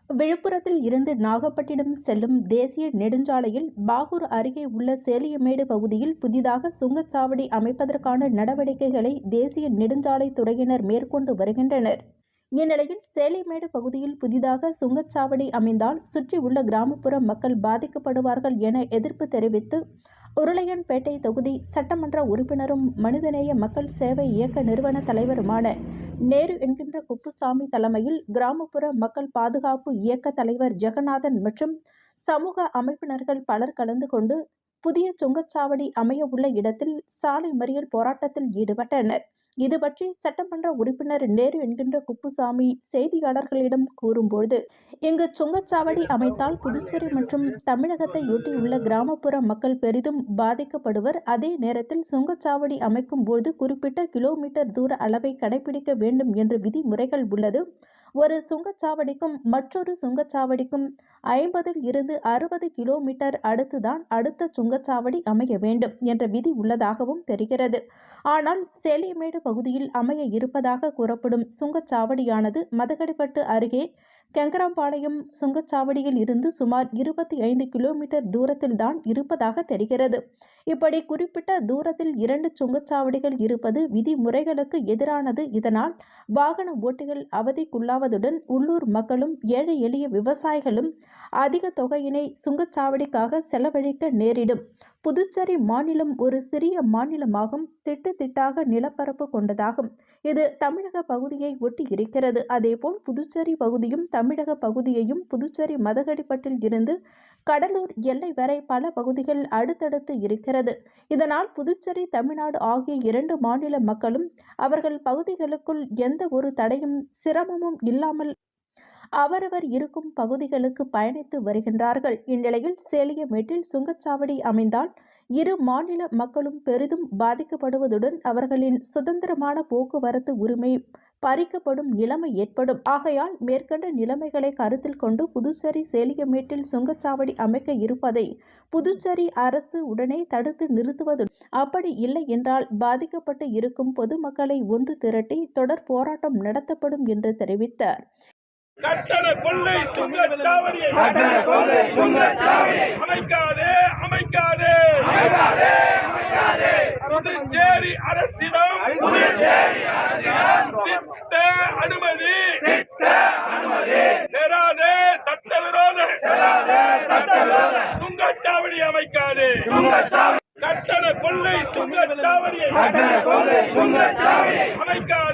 விழுப்புரத்தில் இருந்து நாகப்பட்டினம் செல்லும் தேசிய நெடுஞ்சாலையில் பாகூர் அருகே உள்ள சேலியமேடு பகுதியில் புதிதாக சுங்கச்சாவடி அமைப்பதற்கான நடவடிக்கைகளை தேசிய நெடுஞ்சாலை துறையினர் மேற்கொண்டு வருகின்றனர். இந்நிலையில் சேலியமேடு பகுதியில் புதிதாக சுங்கச்சாவடி அமைந்தால் சுற்றியுள்ள கிராமப்புற மக்கள் பாதிக்கப்படுவார்கள் என எதிர்ப்பு தெரிவித்து உருளையன்பேட்டை தொகுதி சட்டமன்ற உறுப்பினரும் மனிதநேய மக்கள் சேவை இயக்க நிறுவன தலைவருமான நேரு என்கின்ற குப்புசாமி தலைமையில் கிராமப்புற மக்கள் பாதுகாப்பு இயக்க தலைவர் ஜெகநாதன் மற்றும் சமூக அமைப்பினர்கள் பலர் கலந்து கொண்டு புதிய சுங்கச்சாவடி அமைய உள்ள இடத்தில் சாலை மறியல் போராட்டத்தில் ஈடுபட்டனர். இது பற்றி சட்டமன்ற உறுப்பினர் நேரு என்கின்ற குப்புசாமி செய்தியாளர்களிடம் கூறும்போது, இங்கு சுங்கச்சாவடி அமைத்தால் புதுச்சேரி மற்றும் தமிழகத்தை ஒட்டியுள்ள கிராமப்புற மக்கள் பெரிதும் பாதிக்கப்படுவர். அதே நேரத்தில் சுங்கச்சாவடி அமைக்கும் போது குறிப்பிட்ட கிலோமீட்டர் தூர அளவை கடைபிடிக்க வேண்டும் என்ற விதிமுறைகள் உள்ளது. ஒரு சுங்கச்சாவடிக்கும் மற்றொரு சுங்கச்சாவடிக்கும் 50 இருந்து 60 கிலோமீட்டர் அடுத்துதான் அடுத்த சுங்கச்சாவடி அமைய வேண்டும் என்ற விதி உள்ளதாகவும் தெரிகிறது. ஆனால் சேலியமேடு பகுதியில் அமைய இருப்பதாக கூறப்படும் சுங்கச்சாவடியானது மதகடிப்பட்டு அருகே கெங்கராம்பாளையம் சுங்கச்சாவடியில் இருந்து சுமார் 25 கிலோமீட்டர் தூரத்தில் தான் இருப்பதாக தெரிகிறது. இப்படி குறிப்பிட்ட தூரத்தில் 2 சுங்கச்சாவடிகள் இருப்பது விதிமுறைகளுக்கு எதிரானது. இதனால் வாகன ஓட்டிகள் அவதிக்குள்ளாவதுடன் உள்ளூர் மக்களும் ஏழை எளிய விவசாயிகளும் அதிக தொகையினை சுங்கச்சாவடிக்காக செலவழிக்க நேரிடும். புதுச்சேரி மாநிலம் ஒரு சிறிய மாநிலமாகும். திட்டாக நிலப்பரப்பு கொண்டதாகும். இது தமிழக பகுதியை ஒட்டி இருக்கிறது. அதேபோல் புதுச்சேரி பகுதியும் தமிழக பகுதியையும் புதுச்சேரி மதகடிப்பட்டில் இருந்து கடலூர் எல்லை வரை பல பகுதிகள் அடுத்தடுத்து இருக்கிறது. இதனால் புதுச்சேரி தமிழ்நாடு ஆகிய 2 மாநில மக்களும் அவர்கள் பகுதிகளுக்குள் எந்த ஒரு தடையும் சிரமமும் இல்லாமல் அவரவர் இருக்கும் பகுதிகளுக்கு பயணித்து வருகின்றார்கள். இந்நிலையில் சேலியமேட்டில் சுங்கச்சாவடி அமைந்தால் 2 மாநில மக்களும் பெரிதும் பாதிக்கப்படுவதுடன் அவர்களின் சுதந்திரமான போக்குவரத்து உரிமை பறிக்கப்படும் நிலைமை ஏற்படும். ஆகையால் மேற்கண்ட நிலைமைகளை கருத்தில் கொண்டு புதுச்சேரி சேலியமேட்டில் சுங்கச்சாவடி அமைக்க இருப்பதை புதுச்சேரி அரசு உடனே தடுத்து நிறுத்துவதுடன் அப்படி இல்லை என்றால் பாதிக்கப்பட்டு இருக்கும் பொதுமக்களை ஒன்று திரட்டி தொடர் போராட்டம் நடத்தப்படும் என்று தெரிவித்தார். கட்டண கொள்ளை சுங்கச்சாவடியை அமைக்காதே புதுச்சேரி அரசிடம் திட்ட அனுமதி பெறாதே. சட்டவிரோத சுங்கச்சாவடி அமைக்காதே. கட்டண கொள்ளை சுங்கச்சாவடியை அமைக்காதே.